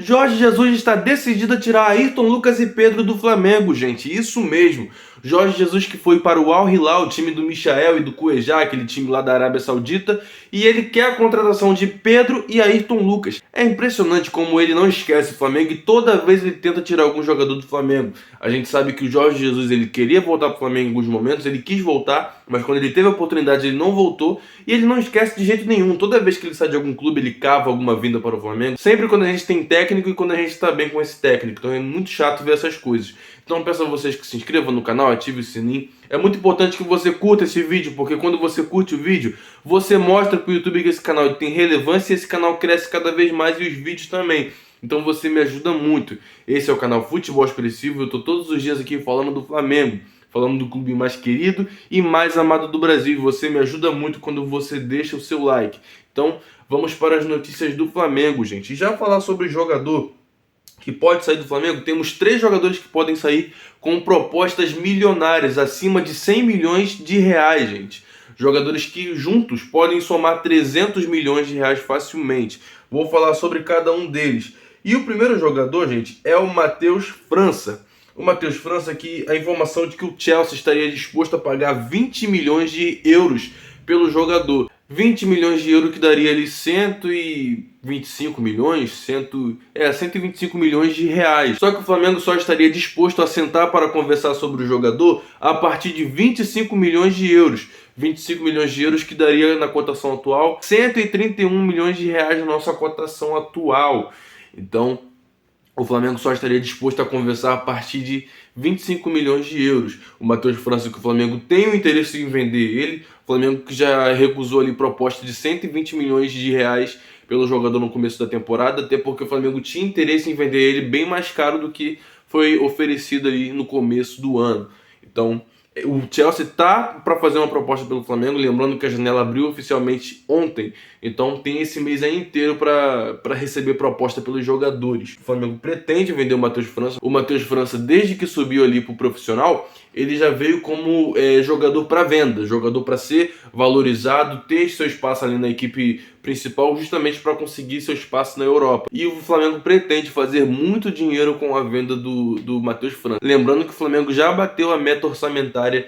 Jorge Jesus está decidido a tirar Ayrton Lucas e Pedro do Flamengo, gente. Isso mesmo. Jorge Jesus que foi para o Al Hilal, o time do Michael e do Cuejá, aquele time lá da Arábia Saudita, e ele quer a contratação de Pedro e Ayrton Lucas. É impressionante como ele não esquece o Flamengo e toda vez ele tenta tirar algum jogador do Flamengo. A gente sabe que o Jorge Jesus ele queria voltar para o Flamengo em alguns momentos, ele quis voltar, mas quando ele teve a oportunidade ele não voltou e ele não esquece de jeito nenhum. Toda vez que ele sai de algum clube ele cava alguma vinda para o Flamengo, sempre quando a gente tem técnico e quando a gente está bem com esse técnico. Então é muito chato ver essas coisas. Então eu peço a vocês que se inscrevam no canal, ative o sininho. É muito importante que você curta esse vídeo, porque quando você curte o vídeo, você mostra para o YouTube que esse canal tem relevância e esse canal cresce cada vez mais e os vídeos também. Então você me ajuda muito. Esse é o canal Futebol Expressivo, eu estou todos os dias aqui falando do Flamengo, falando do clube mais querido e mais amado do Brasil. Você me ajuda muito quando você deixa o seu like. Então vamos para as notícias do Flamengo, gente. E já falar sobre jogador que pode sair do Flamengo, temos 3 jogadores que podem sair com propostas milionárias, acima de 100 milhões de reais, gente. Jogadores que juntos podem somar 300 milhões de reais facilmente. Vou falar sobre cada um deles. E o primeiro jogador, gente, é o Matheus França. O Matheus França, que a informação de que o Chelsea estaria disposto a pagar 20 milhões de euros pelo jogador. 20 milhões de euros que daria ali 125 milhões, 125 milhões de reais. Só que o Flamengo só estaria disposto a sentar para conversar sobre o jogador a partir de 25 milhões de euros. 25 milhões de euros que daria na cotação atual 131 milhões de reais na nossa cotação atual. Então o Flamengo só estaria disposto a conversar a partir de 25 milhões de euros. O Matheus França, que o Flamengo tem o interesse em vender ele. O Flamengo que já recusou ali proposta de 120 milhões de reais pelo jogador no começo da temporada, até porque o Flamengo tinha interesse em vender ele bem mais caro do que foi oferecido ali no começo do ano. Então o Chelsea tá para fazer uma proposta pelo Flamengo, lembrando que a janela abriu oficialmente ontem, então tem esse mês aí inteiro para receber proposta pelos jogadores. O Flamengo pretende vender o Matheus França. O Matheus França, desde que subiu ali pro profissional, ele já veio como jogador para venda, jogador para ser valorizado, ter seu espaço ali na equipe principal, justamente para conseguir seu espaço na Europa. E o Flamengo pretende fazer muito dinheiro com a venda do Matheus França. Lembrando que o Flamengo já bateu a meta orçamentária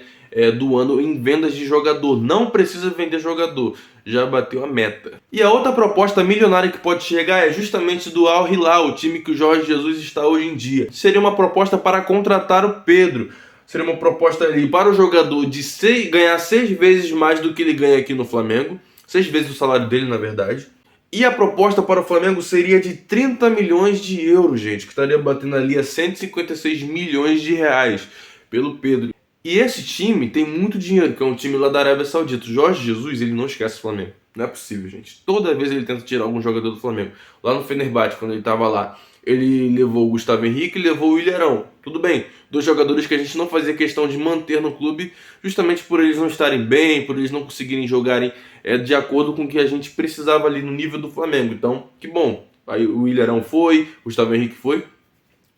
do ano em vendas de jogador. Não precisa vender jogador, já bateu a meta. E a outra proposta milionária que pode chegar é justamente do Al Hilal, o time que o Jorge Jesus está hoje em dia. Seria uma proposta para contratar o Pedro. Seria uma proposta ali para o jogador de ganhar 6 vezes mais do que ele ganha aqui no Flamengo. 6 vezes o salário dele, na verdade. E a proposta para o Flamengo seria de 30 milhões de euros, gente. Que estaria batendo ali a 156 milhões de reais pelo Pedro. E esse time tem muito dinheiro, que é um time lá da Arábia Saudita. O Jorge Jesus, ele não esquece o Flamengo. Não é possível, gente. Toda vez ele tenta tirar algum jogador do Flamengo. Lá no Fenerbahçe, quando ele estava lá, ele levou o Gustavo Henrique e levou o Ilharão. Tudo bem, 2 jogadores que a gente não fazia questão de manter no clube, justamente por eles não estarem bem, por eles não conseguirem jogarem de acordo com o que a gente precisava ali no nível do Flamengo. Então, que bom. Aí o Ilharão foi, o Gustavo Henrique foi.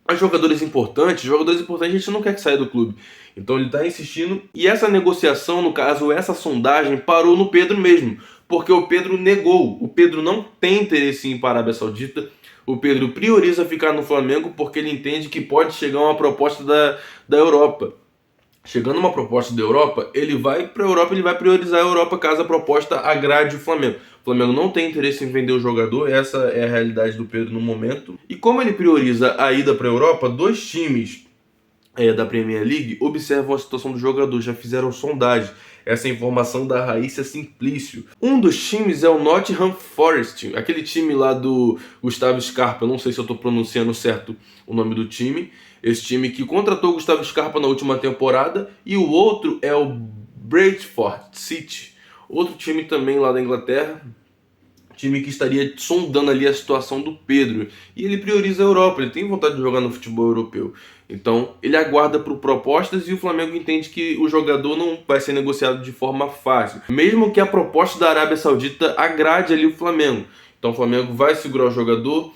Mas jogadores importantes a gente não quer que saia do clube. Então ele está insistindo. E essa negociação, no caso, essa sondagem, parou no Pedro mesmo. Porque o Pedro negou. O Pedro não tem interesse em ir para a Arábia Saudita. O Pedro prioriza ficar no Flamengo porque ele entende que pode chegar uma proposta da Europa. Chegando uma proposta da Europa, ele vai para a Europa, ele vai priorizar a Europa caso a proposta agrade o Flamengo. O Flamengo não tem interesse em vender o jogador, essa é a realidade do Pedro no momento. E como ele prioriza a ida para a Europa, 2 times da Premier League observam a situação do jogador, já fizeram sondagem. Essa informação da Raíssa Simplício. Um dos times é o Nottingham Forest, aquele time lá do Gustavo Scarpa, eu não sei se eu estou pronunciando certo o nome do time. Esse time que contratou o Gustavo Scarpa na última temporada. E o outro é o Bradford City, outro time também lá da Inglaterra. Time que estaria sondando ali a situação do Pedro. E ele prioriza a Europa, ele tem vontade de jogar no futebol europeu. Então ele aguarda por propostas e o Flamengo entende que o jogador não vai ser negociado de forma fácil. Mesmo que a proposta da Arábia Saudita agrade ali o Flamengo. Então o Flamengo vai segurar o jogador.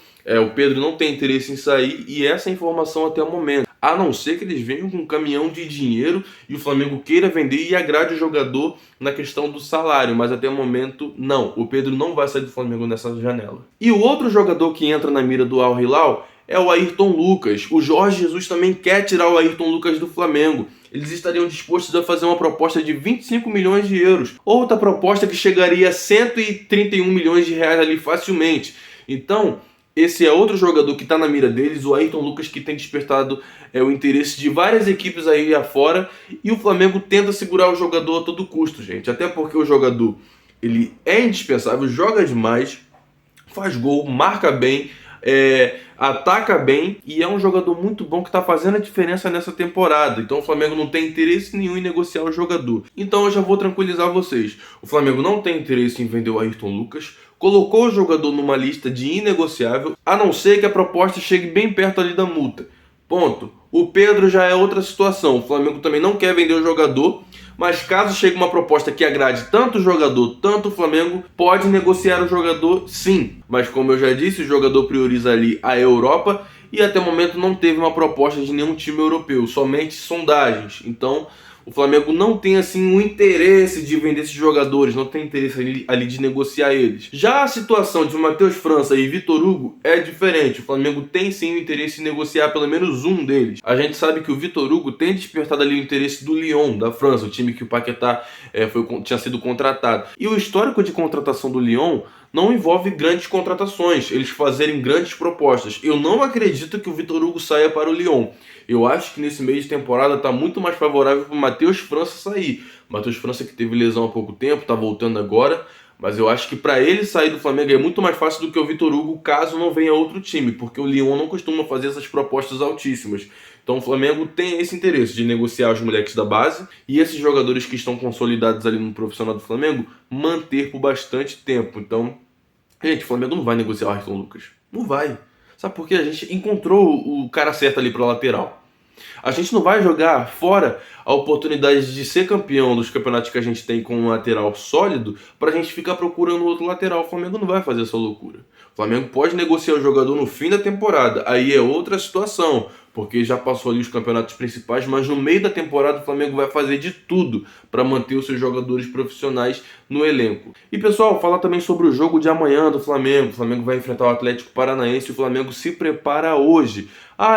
O Pedro não tem interesse em sair e essa é a informação até o momento. a não ser que eles venham com um caminhão de dinheiro e o Flamengo queira vender e agrade o jogador na questão do salário, mas até o momento não, o Pedro não vai sair do Flamengo nessa janela. E o outro jogador que entra na mira do Al Hilal é o Ayrton Lucas. O Jorge Jesus também quer tirar o Ayrton Lucas do Flamengo. Eles estariam dispostos a fazer uma proposta de 25 milhões de euros. Outra proposta que chegaria a 131 milhões de reais ali facilmente. Então, esse é outro jogador que está na mira deles, o Ayrton Lucas, que tem despertado o interesse de várias equipes aí afora. E o Flamengo tenta segurar o jogador a todo custo, gente. Até porque o jogador, ele é indispensável, joga demais, faz gol, marca bem, ataca bem e é um jogador muito bom que está fazendo a diferença nessa temporada. Então o Flamengo não tem interesse nenhum em negociar o jogador. Então eu já vou tranquilizar vocês. O Flamengo não tem interesse em vender o Ayrton Lucas, colocou o jogador numa lista de inegociável, a não ser que a proposta chegue bem perto ali da multa. Ponto. O Pedro já é outra situação. O Flamengo também não quer vender o jogador, mas caso chegue uma proposta que agrade tanto o jogador, tanto o Flamengo, pode negociar o jogador sim. Mas como eu já disse, o jogador prioriza ali a Europa e até o momento não teve uma proposta de nenhum time europeu, somente sondagens. Então o Flamengo não tem assim um interesse de vender esses jogadores, não tem interesse ali de negociar eles. Já a situação de Matheus França e Vitor Hugo é diferente. O Flamengo tem sim o interesse em negociar pelo menos um deles. A gente sabe que o Vitor Hugo tem despertado ali o interesse do Lyon, da França, o time que o Paquetá tinha sido contratado. E o histórico de contratação do Lyon não envolve grandes contratações, eles fazerem grandes propostas. Eu não acredito que o Vitor Hugo saia para o Lyon. Eu acho que nesse meio de temporada está muito mais favorável para o Matheus França sair. Matheus França que teve lesão há pouco tempo, está voltando agora. Mas eu acho que para ele sair do Flamengo é muito mais fácil do que o Vitor Hugo, caso não venha outro time, porque o Lyon não costuma fazer essas propostas altíssimas. Então o Flamengo tem esse interesse de negociar os moleques da base e esses jogadores que estão consolidados ali no profissional do Flamengo manter por bastante tempo. Então, gente, o Flamengo não vai negociar o Ayrton Lucas. Não vai. Sabe por quê? A gente encontrou o cara certo ali para lateral. A gente não vai jogar fora a oportunidade de ser campeão dos campeonatos que a gente tem com um lateral sólido para a gente ficar procurando outro lateral. O Flamengo não vai fazer essa loucura. O Flamengo pode negociar o jogador no fim da temporada. Aí é outra situação, porque já passou ali os campeonatos principais, mas no meio da temporada o Flamengo vai fazer de tudo para manter os seus jogadores profissionais no elenco. E pessoal, falar também sobre o jogo de amanhã do Flamengo. O Flamengo vai enfrentar o Atlético Paranaense e o Flamengo se prepara hoje.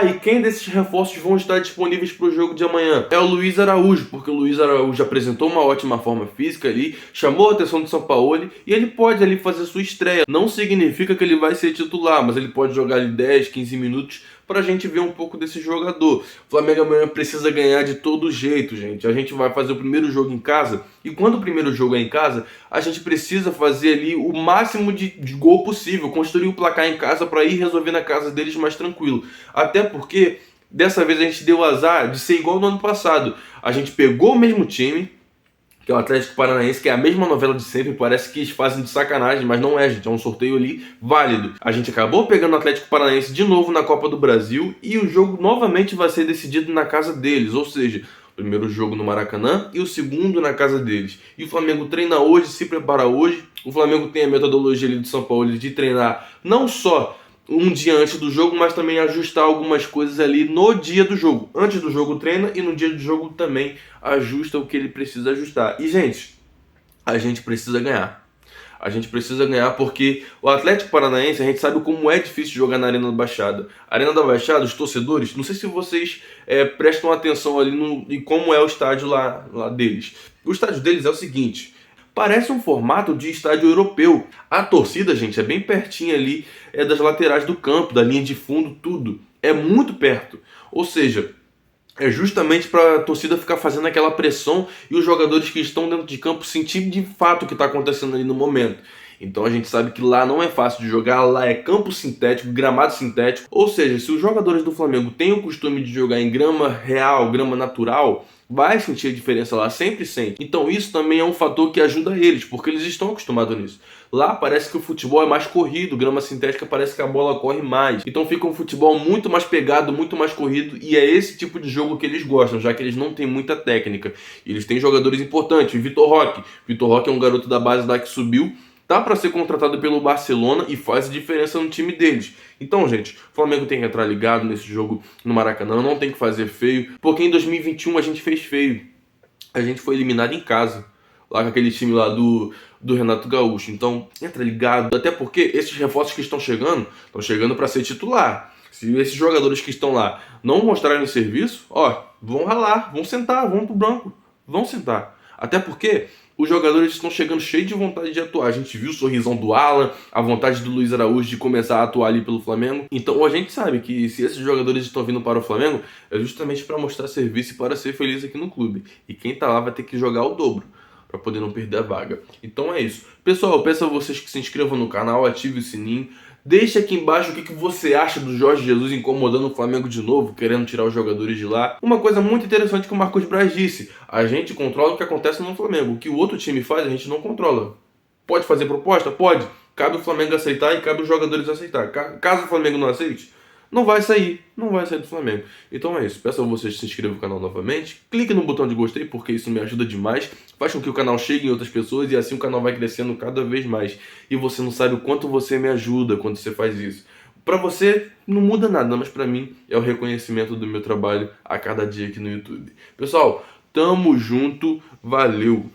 E quem desses reforços vão estar disponíveis para o jogo de amanhã? É o Luiz Araújo, porque o Luiz Araújo apresentou uma ótima forma física ali, chamou a atenção do Sampaoli e ele pode ali fazer sua estreia. Não significa que ele vai ser titular, mas ele pode jogar ali 10, 15 minutos para a gente ver um pouco desse jogador. O Flamengo amanhã precisa ganhar de todo jeito, gente. A gente vai fazer o primeiro jogo em casa e quando o primeiro jogo é em casa, a gente precisa fazer ali o máximo de gol possível, construir o placar em casa para ir resolver na casa deles mais tranquilo. Até porque dessa vez a gente deu azar de ser igual no ano passado. A gente pegou o mesmo time, que é o Atlético Paranaense, que é a mesma novela de sempre, parece que eles fazem de sacanagem, mas não é, gente, é um sorteio ali válido. A gente acabou pegando o Atlético Paranaense de novo na Copa do Brasil e o jogo novamente vai ser decidido na casa deles, ou seja, o primeiro jogo no Maracanã e o segundo na casa deles. E o Flamengo treina hoje, se prepara hoje. O Flamengo tem a metodologia ali do São Paulo de treinar não só um dia antes do jogo, mas também ajustar algumas coisas ali no dia do jogo. Antes do jogo treina e no dia do jogo também ajusta o que ele precisa ajustar. E, gente, a gente precisa ganhar. A gente precisa ganhar porque o Atlético Paranaense, a gente sabe como é difícil jogar na Arena da Baixada. A Arena da Baixada, os torcedores, não sei se vocês prestam atenção ali em como é o estádio lá deles. O estádio deles é o seguinte: parece um formato de estádio europeu. A torcida, gente, é bem pertinho ali das laterais do campo, da linha de fundo, tudo. É muito perto. Ou seja, é justamente para a torcida ficar fazendo aquela pressão e os jogadores que estão dentro de campo sentir de fato o que está acontecendo ali no momento. Então a gente sabe que lá não é fácil de jogar, lá é campo sintético, gramado sintético. Ou seja, se os jogadores do Flamengo têm o costume de jogar em grama real, grama natural, vai sentir a diferença lá, sempre sente. Então isso também é um fator que ajuda eles, porque eles estão acostumados nisso. Lá parece que o futebol é mais corrido, grama sintética parece que a bola corre mais. Então fica um futebol muito mais pegado, muito mais corrido, e é esse tipo de jogo que eles gostam, já que eles não têm muita técnica. E eles têm jogadores importantes, o Vitor Roque. Vitor Roque é um garoto da base lá que subiu, tá para ser contratado pelo Barcelona e faz a diferença no time deles. Então, gente, o Flamengo tem que entrar ligado nesse jogo no Maracanã, não tem que fazer feio, porque em 2021 a gente fez feio. A gente foi eliminado em casa, lá com aquele time lá do Renato Gaúcho. Então, entra ligado, até porque esses reforços que estão chegando para ser titular. Se esses jogadores que estão lá não mostrarem serviço, ó, vão ralar, vão sentar, vão pro banco, vão sentar. Até porque os jogadores estão chegando cheios de vontade de atuar. A gente viu o sorrisão do Alan, a vontade do Luiz Araújo de começar a atuar ali pelo Flamengo. Então a gente sabe que se esses jogadores estão vindo para o Flamengo, é justamente para mostrar serviço e para ser feliz aqui no clube. E quem tá lá vai ter que jogar o dobro para poder não perder a vaga. Então é isso. Pessoal, eu peço a vocês que se inscrevam no canal, ative o sininho. Deixa aqui embaixo o que você acha do Jorge Jesus incomodando o Flamengo de novo, querendo tirar os jogadores de lá. Uma coisa muito interessante que o Marcos Braz disse: a gente controla o que acontece no Flamengo. O que o outro time faz, a gente não controla. Pode fazer proposta? Pode. Cabe o Flamengo aceitar e cabe os jogadores aceitar. Caso o Flamengo não aceite, não vai sair do Flamengo. Então é isso, peço a vocês que se inscrevam no canal novamente, clique no botão de gostei porque isso me ajuda demais, faz com que o canal chegue em outras pessoas e assim o canal vai crescendo cada vez mais. E você não sabe o quanto você me ajuda quando você faz isso. Pra você não muda nada, mas pra mim é o reconhecimento do meu trabalho a cada dia aqui no YouTube. Pessoal, tamo junto, valeu!